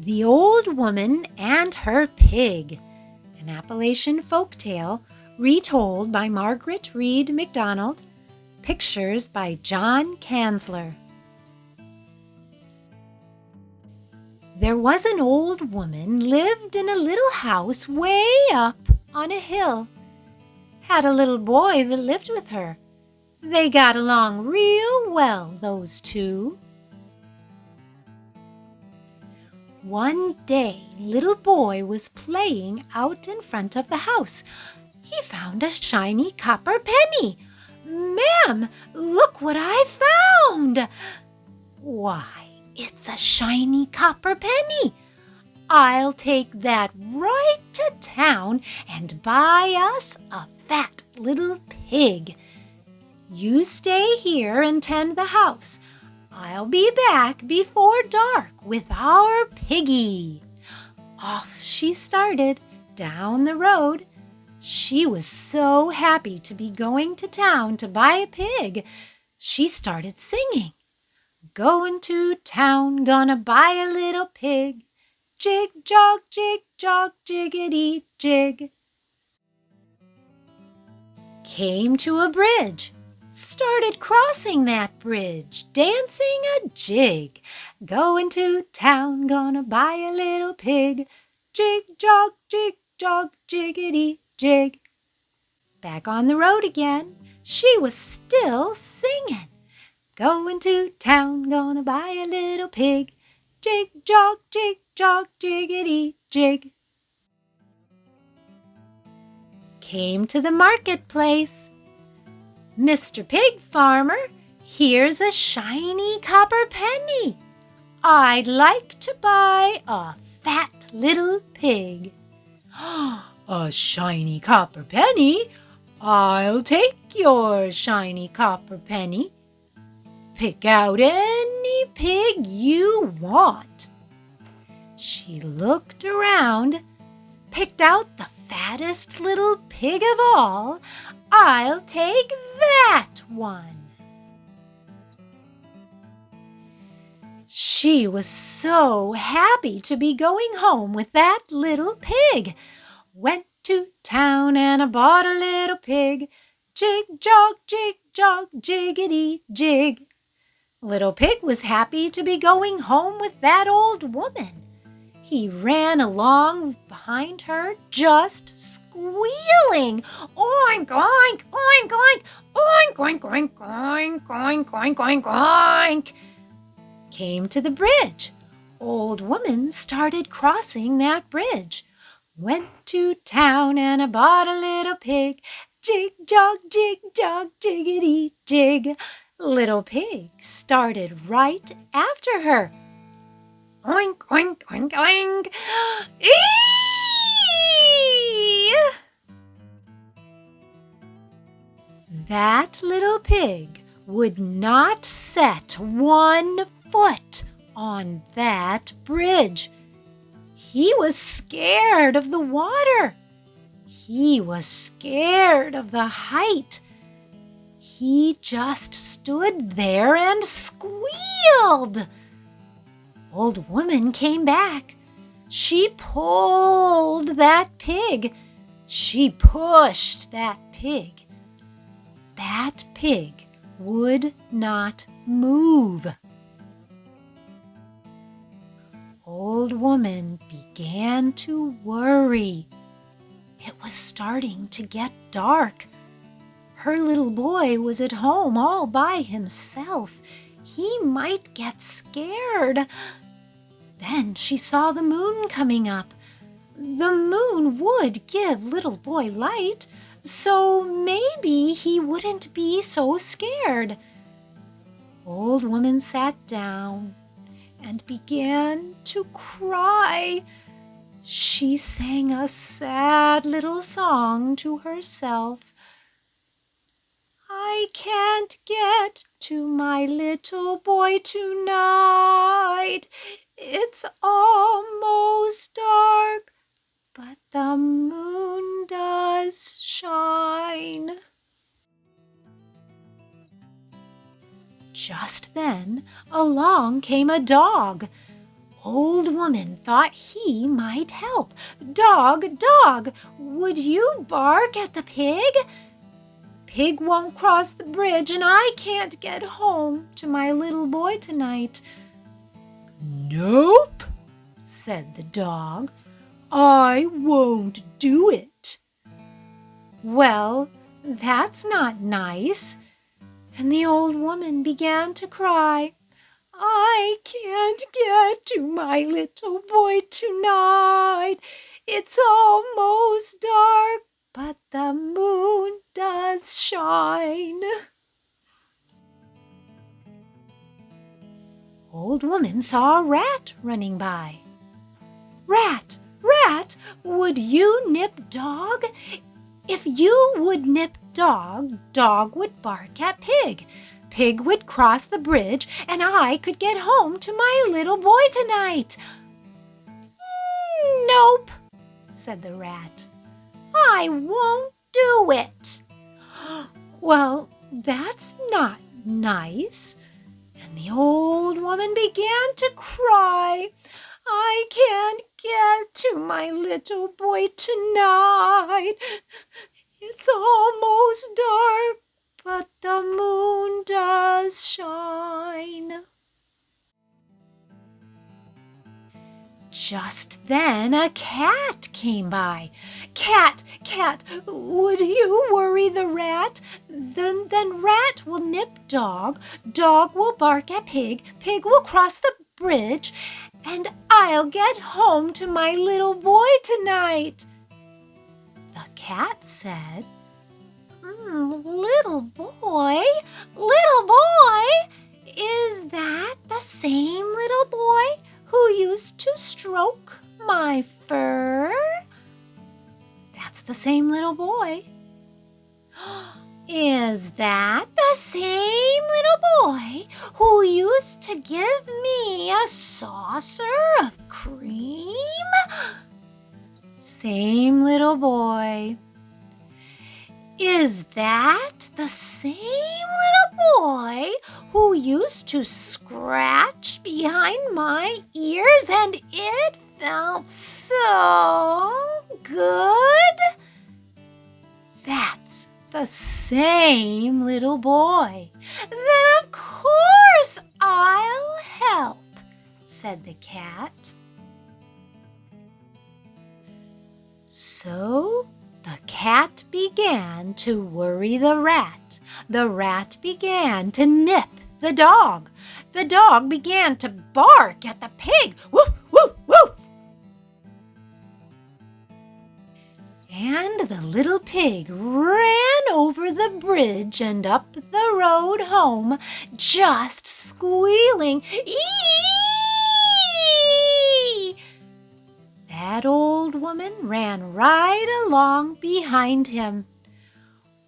The Old Woman and Her Pig, an Appalachian folktale retold by Margaret Reed MacDonald, pictures by John Kanzler. There was an old woman lived in a little house way up on a hill. Had a little boy that lived with her. They got along real well, those two. One day, little boy was playing out in front of the house. He found a shiny copper penny. "Ma'am, look what I found!" "Why, it's a shiny copper penny. I'll take that right to town and buy us a fat little pig. You stay here and tend the house. I'll be back before dark with our piggy." Off she started down the road. She was so happy to be going to town to buy a pig. She started singing, "Going to town, gonna buy a little pig. Jig, jog, jiggity, jig." Came to a bridge. Started crossing that bridge, dancing a jig. "Going to town, gonna buy a little pig. Jig, jog, jiggity, jig." Back on the road again, she was still singing. "Going to town, gonna buy a little pig. Jig, jog, jiggity, jig." Came to the marketplace. "Mr. Pig Farmer, here's a shiny copper penny. I'd like to buy a fat little pig." "A shiny copper penny? I'll take your shiny copper penny. Pick out any pig you want." She looked around, picked out the fattest little pig of all. "I'll take that one." She was so happy to be going home with that little pig. Went to town and I bought a little pig. Jig, jog, jiggity, jig. Little Pig was happy to be going home with that old woman. He ran along behind her, just squealing. "Oink, oink, oink, oink, oink, oink, oink, oink, oink, oink, oink, oink." Came to the bridge. Old woman started crossing that bridge. Went to town and I bought a little pig. Jig, jog, jiggity, jig. Little Pig started right after her. "Oink, oink, oink, oink. Eee!" That little pig would not set one foot on that bridge. He was scared of the water. He was scared of the height. He just stood there and squealed. Old woman came back. She pulled that pig. She pushed that pig. That pig would not move. Old woman began to worry. It was starting to get dark. Her little boy was at home all by himself. He might get scared. Then she saw the moon coming up. The moon would give little boy light, so maybe he wouldn't be so scared. Old woman sat down and began to cry. She sang a sad little song to herself. "I can't get to my little boy tonight. It's almost dark, but the moon does shine." Just then along came a dog. old woman thought he might help. "Dog, dog, would you bark at the pig? Pig won't cross the bridge, and I can't get home to my little boy tonight." "Nope," said the dog. "I won't do it." Well, that's not nice. And the old woman began to cry. "I can't get to my little boy tonight. It's almost dark, but the moon does shine." Old woman saw a rat running by. "Rat, rat, would you nip dog? If you would nip dog, dog would bark at pig. Pig would cross the bridge, and I could get home to my little boy tonight." "Nope," said the rat. "I won't do it." Well, that's not nice. And the old woman began to cry. "I can't get to my little boy tonight. It's almost dark, but the moon does shine." Just then a cat came by. "Cat, cat, would you worry the rat? Then rat will nip dog, dog will bark at pig, pig will cross the bridge, and I'll get home to my little boy tonight." The cat said, Little boy, is that the same little boy who used to stroke my fur?" "That's the same little boy." "Is that the same little boy who used to give me a saucer of cream?" "Same little boy." "Is that the same little boy who used to scratch behind my ears and it felt so good?" "That's the same little boy." "Then of course I'll help," said the cat. So the cat began to worry the rat. The rat began to nip the dog. The dog began to bark at the pig. "Woof, woof, woof." And the little pig ran over the bridge and up the road home, just squealing, "Ee!" That old woman ran right along behind him.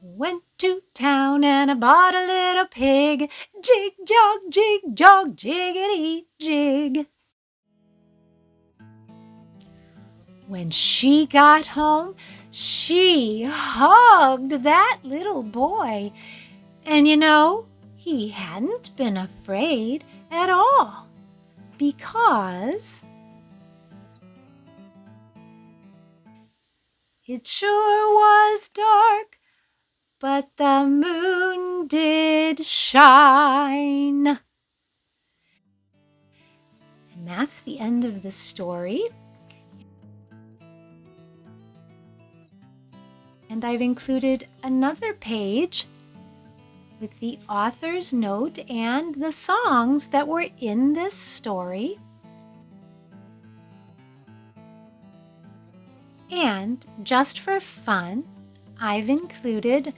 "Went to town and I bought a little pig. Jig, jog, jiggity, jig." When she got home, she hugged that little boy. And he hadn't been afraid at all, because it sure was dark, but the moon did shine. And that's the end of the story. And I've included another page with the author's note and the songs that were in this story. And just for fun, I've included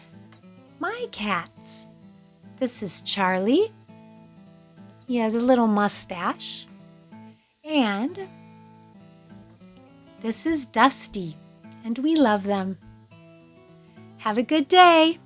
my cats. This is Charlie. He has a little mustache. And this is Dusty, and we love them. Have a good day.